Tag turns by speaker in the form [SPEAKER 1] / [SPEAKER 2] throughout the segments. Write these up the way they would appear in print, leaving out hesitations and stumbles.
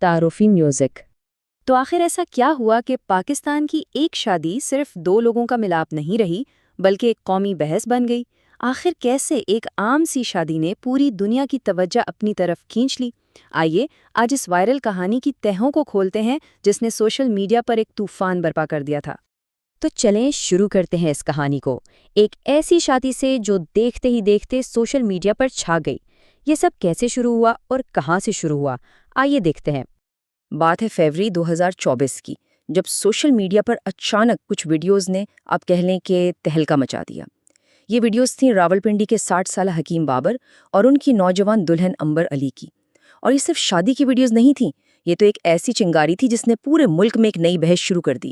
[SPEAKER 1] تعارفی music.
[SPEAKER 2] تو آخر ایسا کیا ہوا کہ پاکستان کی ایک شادی صرف دو لوگوں کا ملاپ نہیں رہی بلکہ ایک قومی بحث بن گئی؟ آخر کیسے ایک عام سی شادی نے پوری دنیا کی توجہ اپنی طرف کھینچ لی؟ آئیے آج اس وائرل کہانی کی تہوں کو کھولتے ہیں جس نے سوشل میڈیا پر ایک طوفان برپا کر دیا تھا۔
[SPEAKER 1] تو چلیں شروع کرتے ہیں اس کہانی کو، ایک ایسی شادی سے جو دیکھتے ہی دیکھتے سوشل میڈیا پر چھا گئی۔ یہ سب کیسے شروع ہوا اور کہاں سے شروع ہوا، آئیے دیکھتے ہیں۔
[SPEAKER 2] بات ہے فروری 2024 کی، جب سوشل میڈیا پر اچانک کچھ ویڈیوز نے آپ کہہ لیں کہ تہلکہ مچا دیا۔ یہ ویڈیوز تھیں راولپنڈی کے 60 سالہ حکیم بابر اور ان کی نوجوان دلہن امبر علی کی۔ اور یہ صرف شادی کی ویڈیوز نہیں تھیں، یہ تو ایک ایسی چنگاری تھی جس نے پورے ملک میں ایک نئی بحث شروع کر دی۔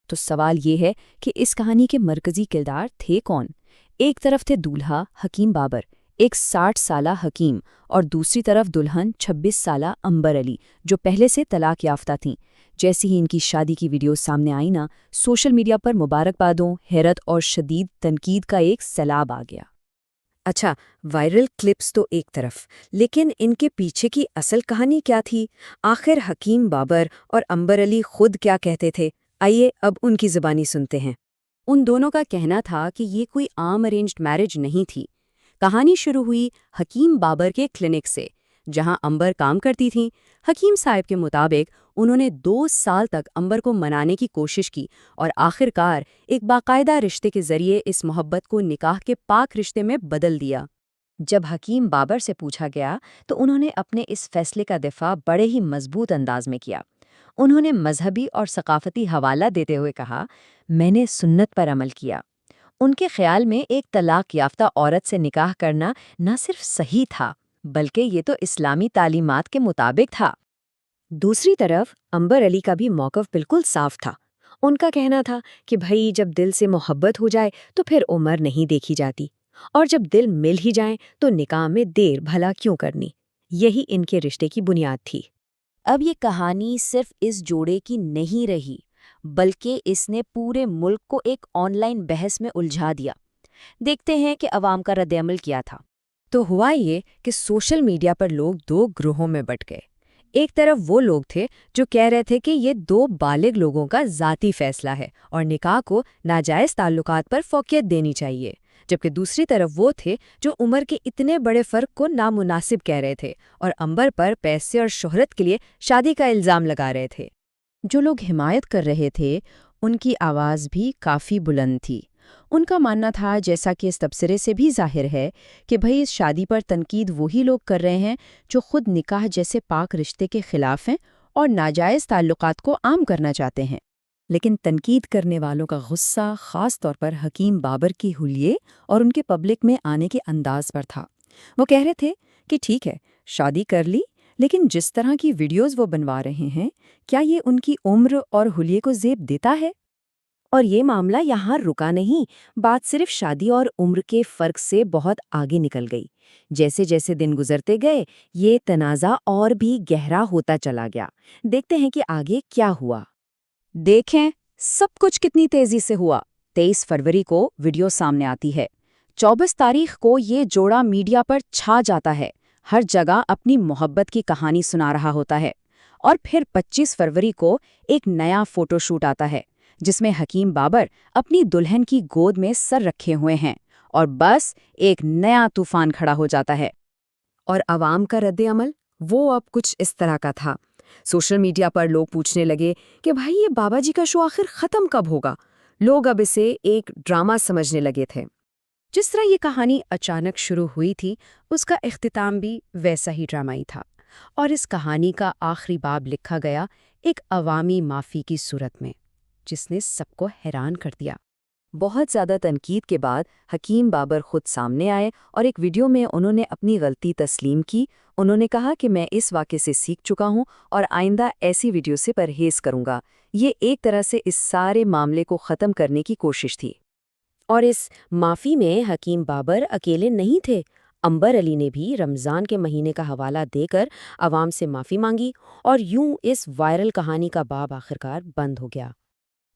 [SPEAKER 1] تو سوال یہ ہے کہ اس کہانی کے مرکزی کردار تھے کون؟ ایک طرف تھے دولہا حکیم بابر، ایک 60 سالہ حکیم، اور دوسری طرف دلہن 26 سالہ امبر علی، جو پہلے سے طلاق یافتہ تھیں۔ جیسے ہی ان کی شادی کی ویڈیوز سامنے آئی نا، سوشل میڈیا پر مبارکبادوں، حیرت اور شدید تنقید کا ایک سیلاب آ گیا۔
[SPEAKER 2] اچھا، وائرل کلپس تو ایک طرف، لیکن ان کے پیچھے کی اصل کہانی کیا تھی؟ آخر حکیم بابر اور امبر علی خود کیا کہتے تھے؟ آئیے اب ان کی زبانی سنتے ہیں۔
[SPEAKER 1] ان دونوں کا کہنا تھا کہ یہ کوئی عام ارینجڈ میرج نہیں تھی۔ کہانی شروع ہوئی حکیم بابر کے کلینک سے، جہاں امبر کام کرتی تھیں۔ حکیم صاحب کے مطابق انہوں نے 2 سال تک امبر کو منانے کی کوشش کی اور آخرکار ایک باقاعدہ رشتے کے ذریعے اس محبت کو نکاح کے پاک رشتے میں بدل دیا۔ جب حکیم بابر سے پوچھا گیا تو انہوں نے اپنے اس فیصلے کا دفاع بڑے ہی مضبوط انداز میں کیا۔ انہوں نے مذہبی اور ثقافتی حوالہ دیتے ہوئے کہا، میں نے سنت پر عمل کیا۔ ان کے خیال میں ایک طلاق یافتہ عورت سے نکاح کرنا نہ صرف صحیح تھا بلکہ یہ تو اسلامی تعلیمات کے مطابق تھا۔
[SPEAKER 2] دوسری طرف امبر علی کا بھی موقف بالکل صاف تھا۔ ان کا کہنا تھا کہ بھائی جب دل سے محبت ہو جائے تو پھر عمر نہیں دیکھی جاتی، اور جب دل مل ہی جائیں تو نکاح میں دیر بھلا کیوں کرنی۔ یہی ان کے رشتے کی بنیاد تھی۔
[SPEAKER 1] اب یہ کہانی صرف اس جوڑے کی نہیں رہی بلکہ اس نے پورے ملک کو ایک آن لائن بحث میں الجھا دیا۔ دیکھتے ہیں کہ عوام کا رد عمل کیا تھا۔
[SPEAKER 2] تو ہوا یہ کہ سوشل میڈیا پر لوگ 2 گروہوں میں بٹ گئے۔ ایک طرف وہ لوگ تھے جو کہہ رہے تھے کہ یہ 2 بالغ لوگوں کا ذاتی فیصلہ ہے اور نکاح کو ناجائز تعلقات پر فوقیت دینی چاہیے، جبکہ دوسری طرف وہ تھے جو عمر کے اتنے بڑے فرق کو نامناسب کہہ رہے تھے اور امبر پر پیسے اور شہرت کے لیے شادی کا الزام لگا رہے تھے۔
[SPEAKER 1] جو لوگ حمایت کر رہے تھے ان کی آواز بھی کافی بلند تھی۔ ان کا ماننا تھا، جیسا کہ اس تبصرے سے بھی ظاہر ہے، کہ بھئی اس شادی پر تنقید وہی لوگ کر رہے ہیں جو خود نکاح جیسے پاک رشتے کے خلاف ہیں اور ناجائز تعلقات کو عام کرنا چاہتے ہیں۔
[SPEAKER 2] لیکن تنقید کرنے والوں کا غصہ خاص طور پر حکیم بابر کی حلیے اور ان کے پبلک میں آنے کے انداز پر تھا۔ وہ کہہ رہے تھے کہ ٹھیک ہے، شادی کر لی، لیکن جس طرح کی ویڈیوز وہ بنوا رہے ہیں، کیا یہ ان کی عمر اور حلیے کو زیب دیتا ہے؟ اور یہ معاملہ یہاں رکا نہیں، بات صرف شادی اور عمر کے فرق سے بہت آگے نکل گئی۔ جیسے جیسے دن گزرتے گئے، یہ تنازع اور بھی گہرا ہوتا چلا گیا۔ دیکھتے ہیں کہ آگے کیا ہوا۔
[SPEAKER 1] دیکھیں سب کچھ کتنی تیزی سے ہوا۔ 23 فروری کو ویڈیو سامنے آتی ہے۔ 24 تاریخ کو یہ جوڑا میڈیا پر چھا جاتا ہے، ہر جگہ اپنی محبت کی کہانی سنا رہا ہوتا ہے۔ اور پھر 25 فروری کو ایک نیا فوٹو شوٹ آتا ہے جس میں حکیم بابر اپنی دلہن کی گود میں سر رکھے ہوئے ہیں، اور بس ایک نیا طوفان کھڑا ہو جاتا ہے۔
[SPEAKER 2] اور عوام کا رد عمل وہ اب کچھ اس طرح کا تھا۔ سوشل میڈیا پر لوگ پوچھنے لگے کہ بھائی یہ بابا جی کا شو آخر ختم کب ہوگا؟ لوگ اب اسے ایک ڈرامہ سمجھنے لگے تھے۔ جس طرح یہ کہانی اچانک شروع ہوئی تھی، اس کا اختتام بھی ویسا ہی ڈرامائی تھا، اور اس کہانی کا آخری باب لکھا گیا ایک عوامی معافی کی صورت میں، جس نے سب کو حیران کر دیا۔
[SPEAKER 1] بہت زیادہ تنقید کے بعد حکیم بابر خود سامنے آئے اور ایک ویڈیو میں انہوں نے اپنی غلطی تسلیم کی۔ انہوں نے کہا کہ میں اس واقعے سے سیکھ چکا ہوں اور آئندہ ایسی ویڈیو سے پرہیز کروں گا۔ یہ ایک طرح سے اس سارے معاملے کو ختم کرنے کی کوشش تھی۔
[SPEAKER 2] اور اس معافی میں حکیم بابر اکیلے نہیں تھے۔ امبر علی نے بھی رمضان کے مہینے کا حوالہ دے کر عوام سے معافی مانگی، اور یوں اس وائرل کہانی کا باب آخرکار بند ہو گیا۔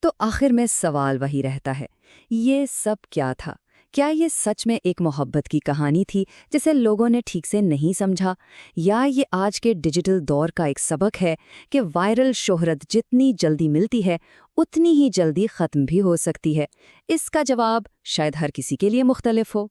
[SPEAKER 1] تو آخر میں سوال وہی رہتا ہے، یہ سب کیا تھا؟ کیا یہ سچ میں ایک محبت کی کہانی تھی جسے لوگوں نے ٹھیک سے نہیں سمجھا، یا یہ آج کے ڈیجیٹل دور کا ایک سبق ہے کہ وائرل شہرت جتنی جلدی ملتی ہے اتنی ہی جلدی ختم بھی ہو سکتی ہے؟ اس کا جواب شاید ہر کسی کے لیے مختلف ہو۔